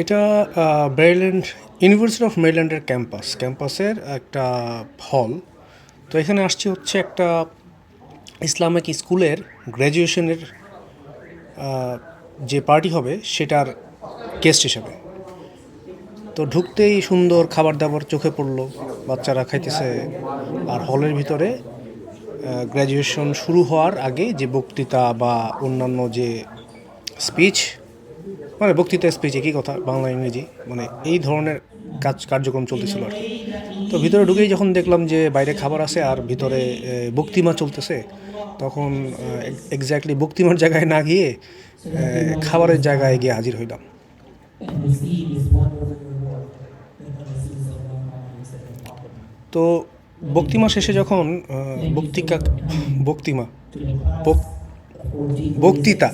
এটা Maryland, university of মেরিল্যান্ডের ক্যাম্পাসের একটা হল। তো এখানে আসছি হচ্ছে একটা ইসলামিক স্কুলের গ্র্যাজুয়েশনের যে পার্টি হবে সেটার গেস্ট হিসেবে। তো ঢুকতেই সুন্দর খাবার দাবার চোখে পড়লো, বাচ্চারা খাইতেছে। আর হলের ভিতরে গ্র্যাজুয়েশন শুরু হওয়ার আগে যে বক্তৃতা বা অন্যান্য যে স্পিচ, মানে বক্তৃতা স্পিচ একই কথা, বাংলা ইংরেজি, মানে এই ধরনের কার্যক্রম চলতেছিল আর কি। তো ভিতরে ঢুকেই যখন দেখলাম যে বাইরে খাবার আছে আর ভিতরে বক্তিমা চলতেছে, তখন এক্স্যাক্টলি বক্তিমার জায়গায় না গিয়ে খাবারের জায়গায় গিয়ে হাজির হইলাম। তো বক্তিমা শেষে যখন বক্তিকা বক্তিমা বক- বক্তৃতা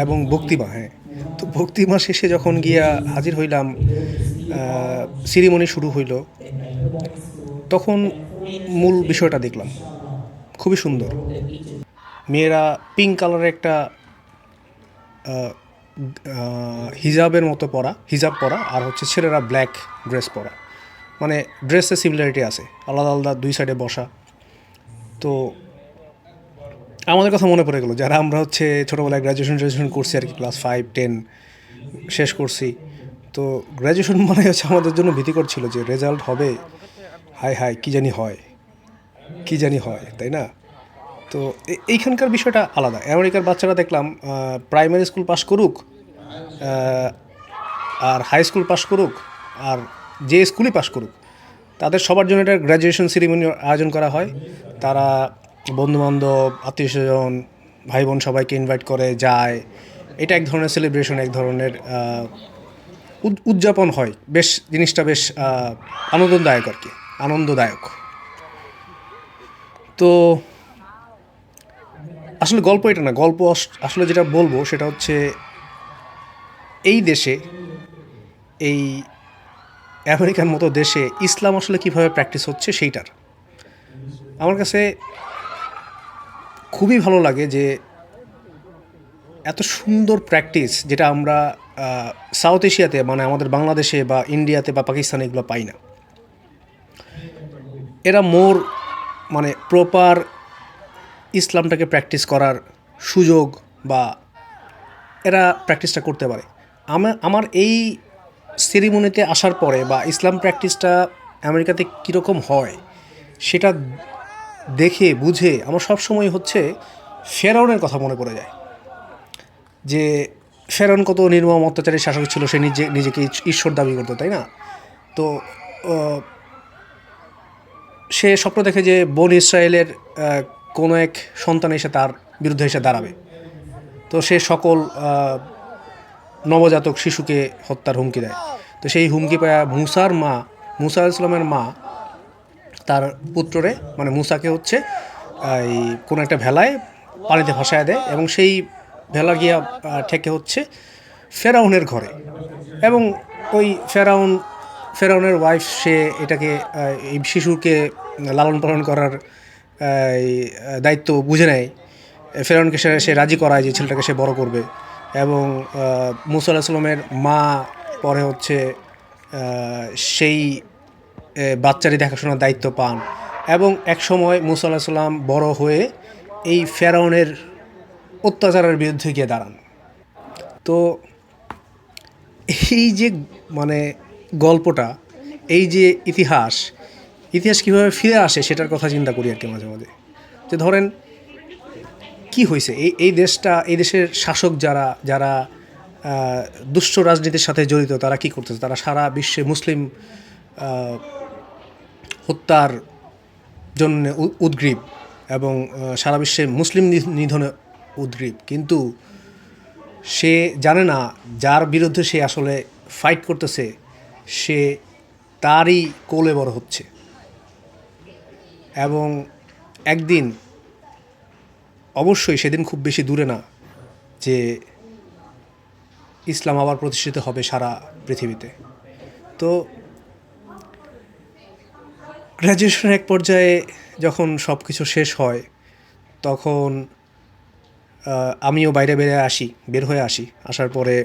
এবং বক্তিমা, হ্যাঁ, তো বক্তিমা শেষে যখন গিয়া হাজির হইলাম, সিরিমনি শুরু হইল, তখন মূল বিষয়টা দেখলাম। খুবই সুন্দর। মেয়েরা পিঙ্ক কালারের একটা হিজাবের মতো পরা, হিজাব পরা, আর হচ্ছে ছেলেরা ব্ল্যাক ড্রেস পরা। মানে ড্রেসে সিমিলারিটি আছে, আলাদা আলাদা দুই সাইডে বসা। তো আমাদের কথা মনে পড়ে গেলো, যারা আমরা হচ্ছে ছোটোবেলায় গ্র্যাজুয়েশন করছি আর কি, ক্লাস 5-10 শেষ করছি। তো গ্র্যাজুয়েশন মানে হচ্ছে আমাদের জন্য ভীতিকর ছিল যে রেজাল্ট হবে, হায় হায় কী জানি হয়, কী জানি হয়, তাই না? তো এইখানকার বিষয়টা আলাদা। আমেরিকার বাচ্চারা দেখলাম প্রাইমারি স্কুল পাস করুক আর হাই স্কুল পাস করুক আর যে স্কুলই পাস করুক, তাদের সবার জন্য একটা গ্র্যাজুয়েশন সেরিমনির আয়োজন করা হয়। তারা বন্ধুবান্ধব, আত্মীয় স্বজন, ভাই বোন সবাইকে ইনভাইট করে যায়। এটা এক ধরনের সেলিব্রেশন, এক ধরনের উদযাপন হয়। বেশ জিনিসটা বেশ আনন্দদায়ক আর কি, আনন্দদায়ক। তো আসলে গল্প এটা না, গল্প আসলে যেটা বলবো সেটা হচ্ছে এই দেশে, এই আমেরিকার মতো দেশে ইসলাম আসলে কীভাবে প্র্যাকটিস হচ্ছে সেইটার আমার কাছে খুবই ভালো লাগে। যে এত সুন্দর প্র্যাকটিস যেটা আমরা সাউথ এশিয়াতে, মানে আমাদের বাংলাদেশে বা ইন্ডিয়াতে বা পাকিস্তানে এগুলো পাই না। এরা মোর মানে প্রপার ইসলামটাকে প্র্যাকটিস করার সুযোগ, বা এরা প্র্যাকটিসটা করতে পারে। আমার এই সেরিমনিতে আসার পরে বা ইসলাম প্র্যাকটিসটা আমেরিকাতে কীরকম হয় সেটা দেখে বুঝে আমার সবসময় হচ্ছে ফেরাউনের কথা মনে পড়ে যায়। যে ফেরাউন কত নির্মম অত্যাচারী শাসক ছিল, সে নিজেকে ঈশ্বর দাবি করতো, তাই না? তো সে স্বপ্ন দেখে যে বন ইসরায়েলের কোনো এক সন্তান এসে তার বিরুদ্ধে এসে দাঁড়াবে। তো সে সকল নবজাতক শিশুকে হত্যার হুমকি দেয়। তো সেই হুমকি পায় মুসা ইসলামের মা তার পুত্ররে, মানে মুসাকে হচ্ছে এই কোনো একটা ভেলায় পানিতে ভাসায় দেয়, এবং সেই ভেলা গিয়া ঠেকে হচ্ছে ফেরাউনের ঘরে। এবং ওই ফেরাউনের ওয়াইফ, সে এটাকে এই শিশুকে লালন পালন করার এই দায়িত্ব বুঝে নেয়। ফেরাউনকে সে রাজি করায় যে ছেলেটাকে সে বড় করবে। এবং মুসা আলাহিসাল্লামের সাল্লামের মা পরে হচ্ছে সেই বাচ্চারই দেখাশোনার দায়িত্ব পান। এবং এক সময় মুসা আলাহিসাল্লাম সাল্লাম বড় হয়ে এই ফেরাউনের অত্যাচারের বিরুদ্ধে গিয়ে দাঁড়ান। তো এই যে মানে গল্পটা, এই যে ইতিহাস কীভাবে ফিরে আসে সেটার কথা চিন্তা করি আর কি মাঝে মাঝে। যে ধরেন কি হয়েছে, এই দেশের শাসক যারা যারা দুষ্ট রাজনীতির সাথে জড়িত, তারা কি করতেছে? তারা সারা বিশ্বে মুসলিম হত্যার জন্য উদ্গ্রীব, এবং সারা বিশ্বে মুসলিম নিধনে উদ্গ্রীব। কিন্তু সে জানে না যার বিরুদ্ধে সে আসলে ফাইট করতেছে সে তারই কোলে বড় হচ্ছে। এবং একদিন, অবশ্যই সেদিন খুব বেশি দূরে না, যে ইসলাম আবার প্রতিষ্ঠিত হবে সারা পৃথিবীতে। তো গ্র্যাজুয়েশনের এক পর্যায়ে যখন সব কিছু শেষ হয়, তখন আমিও বের হয়ে আসি। আসার পরে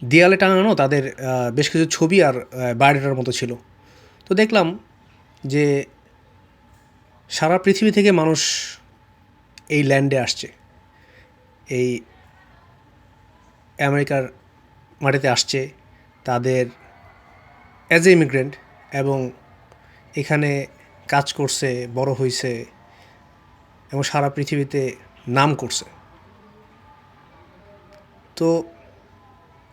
দেয়ালে টাঙানো তাদের বেশ কিছু ছবি আর বায়োডাটার মতো ছিল। তো দেখলাম যে সারা পৃথিবী থেকে মানুষ এই ল্যান্ডে আসছে, এই আমেরিকার মাটিতে আসছে তাদের অ্যাজ এ ইমিগ্রেন্ট, এবং এখানে কাজ করছে, বড় হয়েছে এবং সারা পৃথিবীতে নাম করছে। তো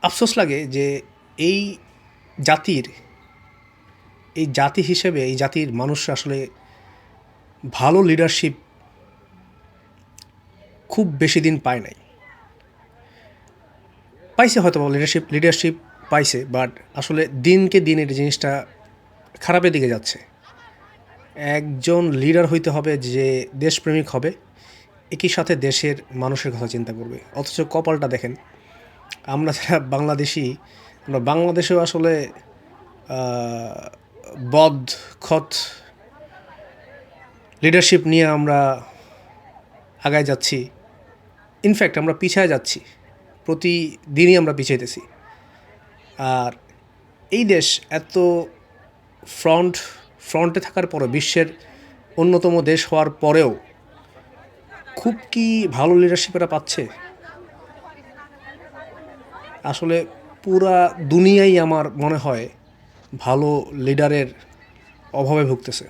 আফসোস লাগে যে এই জাতির এই জাতি হিসেবে এই জাতির মানুষ আসলে ভালো লিডারশিপ খুব বেশি দিন পায় নাই। পাইছে হয়তো লিডারশিপ পাইছে, বাট আসলে দিনকে দিন এই জিনিসটা খারাপের দিকে যাচ্ছে। একজন লিডার হইতে হবে যে দেশপ্রেমিক হবে, একই সাথে দেশের মানুষের কথা চিন্তা করবে। অথচ কপালটা দেখেন, আমরা যারা বাংলাদেশি, আমরা বাংলাদেশেও আসলে বদ খত লিডারশিপ নিয়ে আমরা আগায় যাচ্ছি। ইনফ্যাক্ট আমরা পিছায় যাচ্ছি, প্রতিদিনই আমরা পিছাইতেছি। আর এই দেশ এত ফ্রন্টে থাকার পরে, বিশ্বের অন্যতম দেশ হওয়ার পরেও খুব কি ভালো লিডারশিপ এরা পাচ্ছে? আসলে পুরা দুনিয়াই আমার মনে হয় ভালো লিডারের অভাবে ভুগতেছে।